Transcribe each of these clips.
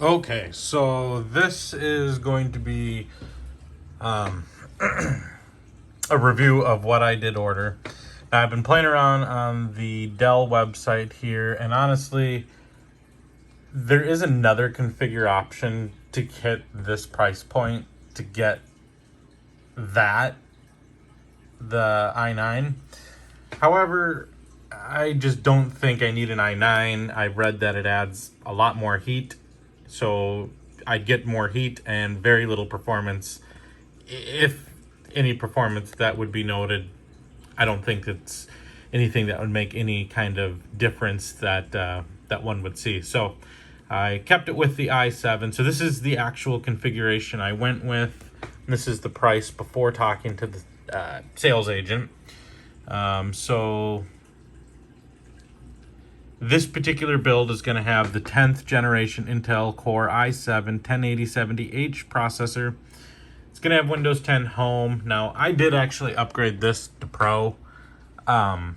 Okay, so this is going to be a review of what I did order. Now, I've been playing around on the Dell website here, and honestly, there is another configure option to hit this price point to get the i9. However, I just don't think I need an i9. I read that it adds a lot more heat, so I'd get more heat and very little performance. If any performance that would be noted, I don't think it's anything that would make any kind of difference that one would see. So I kept it with the i7. So this is the actual configuration I went with. This is the price before talking to the sales agent. So this particular build is going to have the 10th generation Intel Core i7 108070H processor. It's going to have Windows 10 Home. Now, I did actually upgrade this to Pro. So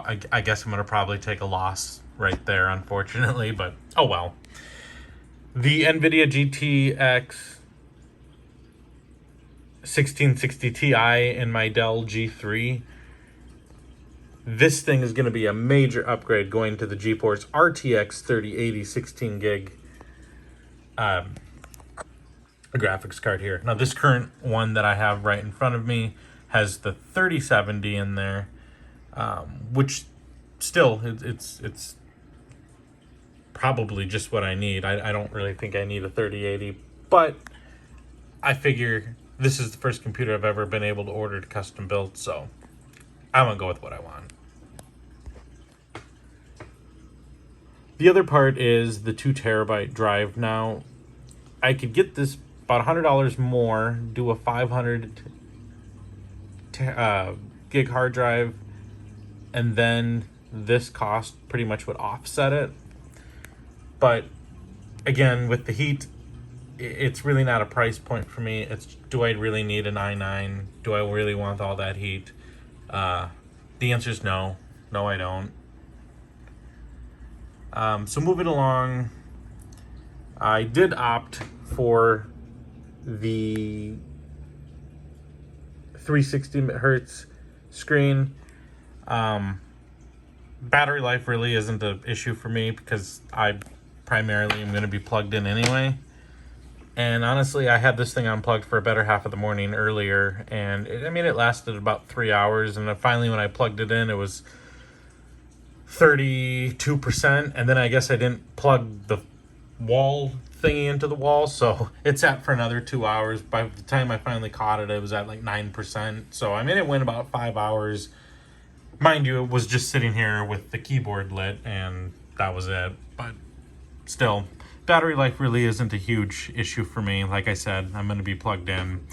I guess I'm going to probably take a loss right there, unfortunately, but oh well. The NVIDIA GTX 1660 Ti and my Dell G3. This thing is going to be a major upgrade going to the GeForce RTX 3080 16 gig graphics card here. Now, this current one that I have right in front of me has the 3070 in there, which still it's probably just what I need. I don't really think I need a 3080, but I figure this is the first computer I've ever been able to order to custom build, so I'm gonna go with what I want. The other part is the 2 terabyte drive. Now, I could get this about $100 more, do a 500 gig hard drive, and then this cost pretty much would offset it. But again, with the heat, it's really not a price point for me. It's, do I really need an i9? Do I really want all that heat? The answer is no. No, I don't. So moving along, I did opt for the 360 hertz screen. Battery life really isn't an issue for me because I primarily am going to be plugged in anyway. And honestly, I had this thing unplugged for a better half of the morning earlier, and it lasted about 3 hours. And then finally, when I plugged it in, it was 32%. And then I guess I didn't plug the wall thingy into the wall, so it sat for another 2 hours. By the time I finally caught it, it was at like 9%. So it went about 5 hours. Mind you, it was just sitting here with the keyboard lit, and that was it. But still, battery life really isn't a huge issue for me. Like I said, I'm going to be plugged in.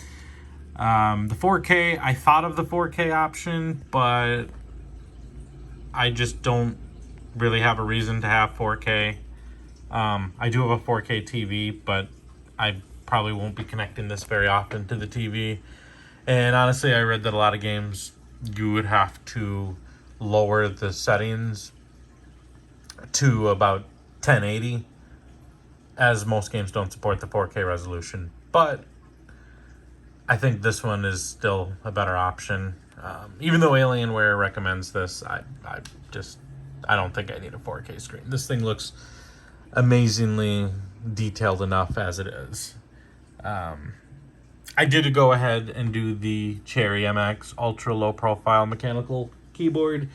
The 4K, I thought of the 4K option, but I just don't really have a reason to have 4K. I do have a 4K TV, but I probably won't be connecting this very often to the TV. And honestly, I read that a lot of games, you would have to lower the settings to about 1080, as most games don't support the 4K resolution. But I think this one is still a better option. Even though Alienware recommends this, I don't think I need a 4K screen. This thing looks amazingly detailed enough as it is. I did go ahead and do the Cherry MX ultra low profile mechanical keyboard.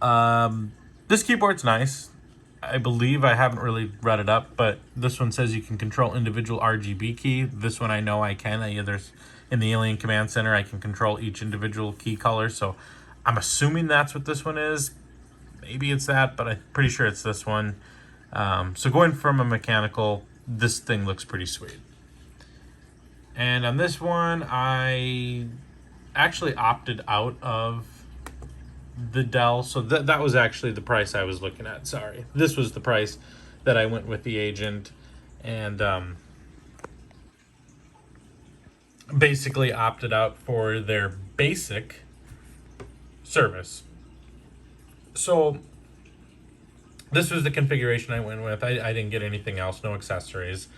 This keyboard's nice. I believe, I haven't really read it up, but this one says you can control individual RGB key. This one I know I can. There's in the Alien Command Center, I can control each individual key color. So I'm assuming that's what this one is. Maybe it's that, but I'm pretty sure it's this one. So going from a mechanical, this thing looks pretty sweet. And on this one, I actually opted out of the Dell. So that was actually the price I was looking at. Sorry. This was the price that I went with the agent. And basically opted out for their basic service. So this was the configuration I went with. I didn't get anything else, no accessories.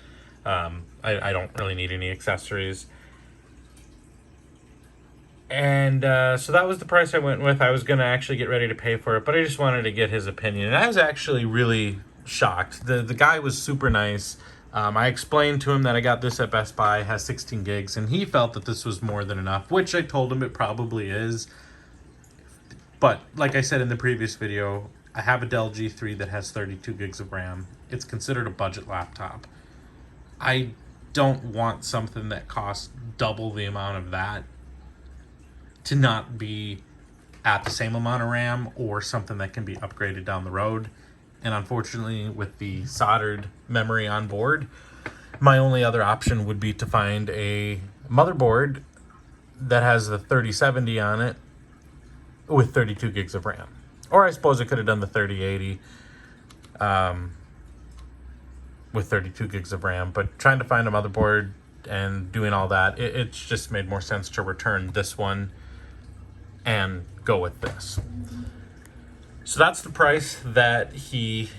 I don't really need any accessories. And so that was the price I went with. I was going to actually get ready to pay for it, but I just wanted to get his opinion. And I was actually really shocked. The guy was super nice. I explained to him that I got this at Best Buy, has 16 gigs, and he felt that this was more than enough, which I told him it probably is. But like I said in the previous video, I have a Dell G3 that has 32 gigs of RAM. It's considered a budget laptop. I don't want something that costs double the amount of that to not be at the same amount of RAM or something that can be upgraded down the road. And unfortunately, with the soldered memory on board, my only other option would be to find a motherboard that has the 3070 on it with 32 gigs of RAM. Or I suppose I could have done the 3080 with 32 gigs of RAM. But trying to find a motherboard and doing all that, it's just made more sense to return this one and go with this. So that's the price that he,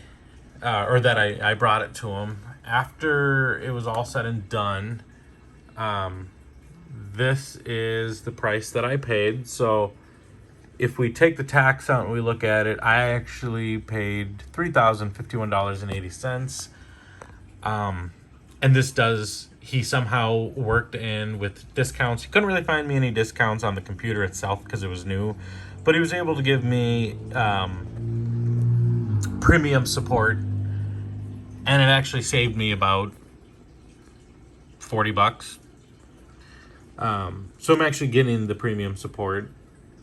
or that I brought it to him. After it was all said and done, this is the price that I paid. So if we take the tax out and we look at it, I actually paid $3,051.80. And this does, he somehow worked in with discounts. He couldn't really find me any discounts on the computer itself because it was new, but he was able to give me premium support, and it actually saved me about 40 bucks. So I'm actually getting the premium support,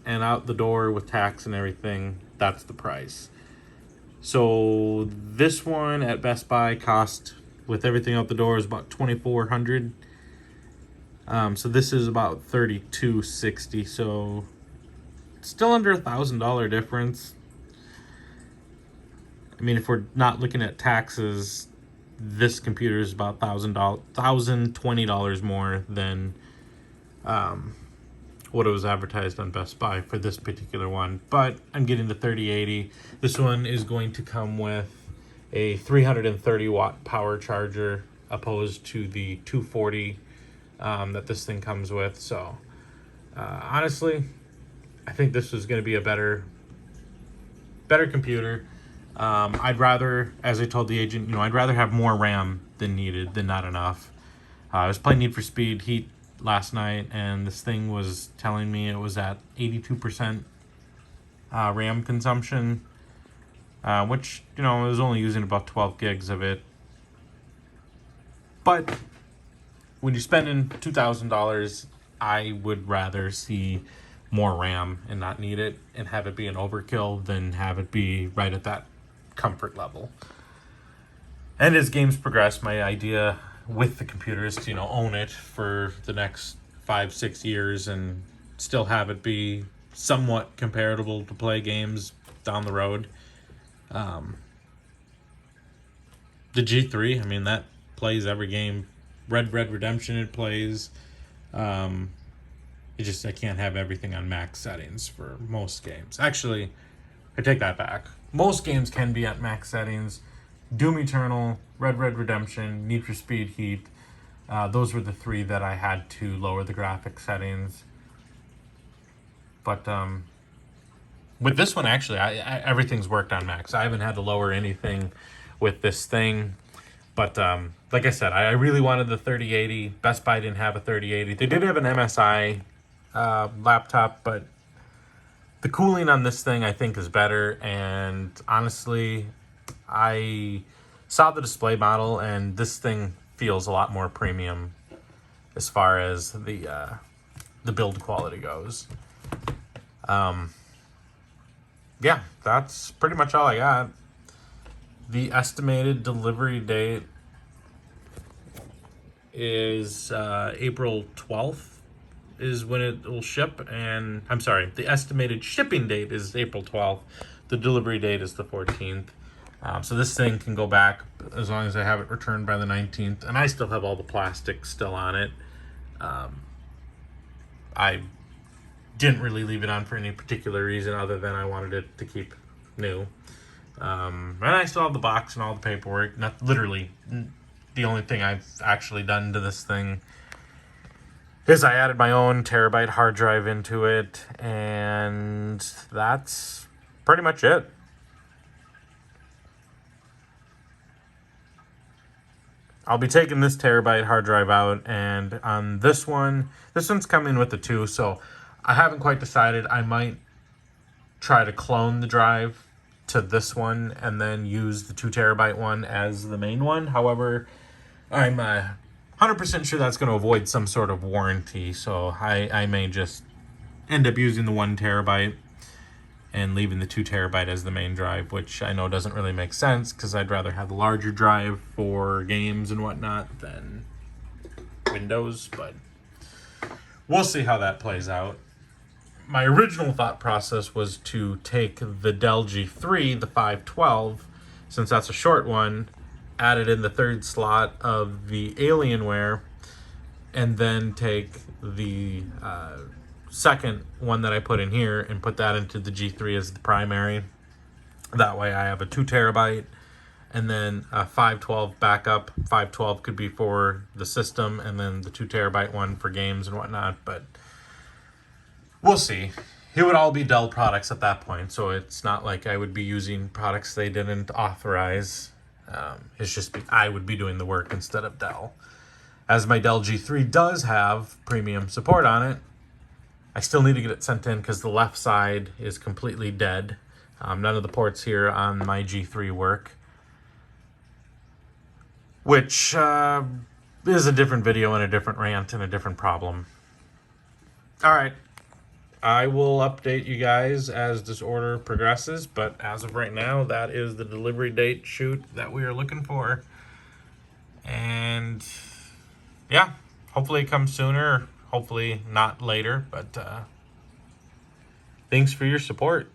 and out the door with tax and everything, that's the price. So this one at Best Buy cost, with everything out the door, is about $2,400. So this is about $3,260. So still under $1,000 difference. I mean, if we're not looking at taxes, this computer is about $1,020 more than what it was advertised on Best Buy for this particular one. But I'm getting the 3080. This one is going to come with a 330 watt power charger opposed to the 240 that this thing comes with. So honestly, I think this is going to be a better computer. I'd rather, as I told the agent, I'd rather have more RAM than needed than not enough. I was playing Need for Speed Heat last night, and this thing was telling me it was at 82% RAM consumption, which, it was only using about 12 gigs of it. But when you're spending $2,000, I would rather see more RAM and not need it and have it be an overkill than have it be right at that comfort level. And as games progress, my idea with the computer is to own it for the next 5-6 years and still have it be somewhat comparable to play games down the road. The G3, I mean, that plays every game. Red Dead Redemption, it plays. I can't have everything on max settings for most games. Actually, I take that back. Most games can be at max settings. Doom Eternal, Red Dead Redemption, Need for Speed Heat. Those were the three that I had to lower the graphic settings. But with this one, actually, I everything's worked on max. I haven't had to lower anything with this thing. But like I said, I really wanted the 3080. Best Buy didn't have a 3080. They did have an MSI laptop, but the cooling on this thing I think is better. And honestly, I saw the display model, and this thing feels a lot more premium as far as the build quality goes. Yeah, that's pretty much all I got. The estimated delivery date is April 12th is when it will ship. And I'm sorry, the estimated shipping date is April 12th. The delivery date is the 14th. So this thing can go back as long as I have it returned by the 19th. And I still have all the plastic still on it. I didn't really leave it on for any particular reason other than I wanted it to keep new. And I still have the box and all the paperwork. Not literally, the only thing I've actually done to this thing is I added my own terabyte hard drive into it, and that's pretty much it. I'll be taking this terabyte hard drive out, and on this one's coming with the 2, so I haven't quite decided. I might try to clone the drive to this one and then use the 2 terabyte one as the main one. However, I'm 100% sure that's going to avoid some sort of warranty, so I may just end up using the 1 terabyte and leaving the 2 terabyte as the main drive, which I know doesn't really make sense because I'd rather have the larger drive for games and whatnot than Windows, but we'll see how that plays out. My original thought process was to take the Dell G3, the 512, since that's a short one, add it in the 3rd slot of the Alienware, and then take the second one that I put in here and put that into the G3 as the primary. That way I have a 2 terabyte and then a 512 backup. 512 could be for the system, and then the 2 terabyte one for games and whatnot, but we'll see. It would all be Dell products at that point, so it's not like I would be using products they didn't authorize. It's just I would be doing the work instead of Dell. As my Dell G3 does have premium support on it, I still need to get it sent in because the left side is completely dead. None of the ports here on my G3 work, which is a different video and a different rant and a different problem. All right. I will update you guys as this order progresses, but as of right now, that is the delivery date shoot that we are looking for. And yeah, hopefully it comes sooner, hopefully not later, but thanks for your support.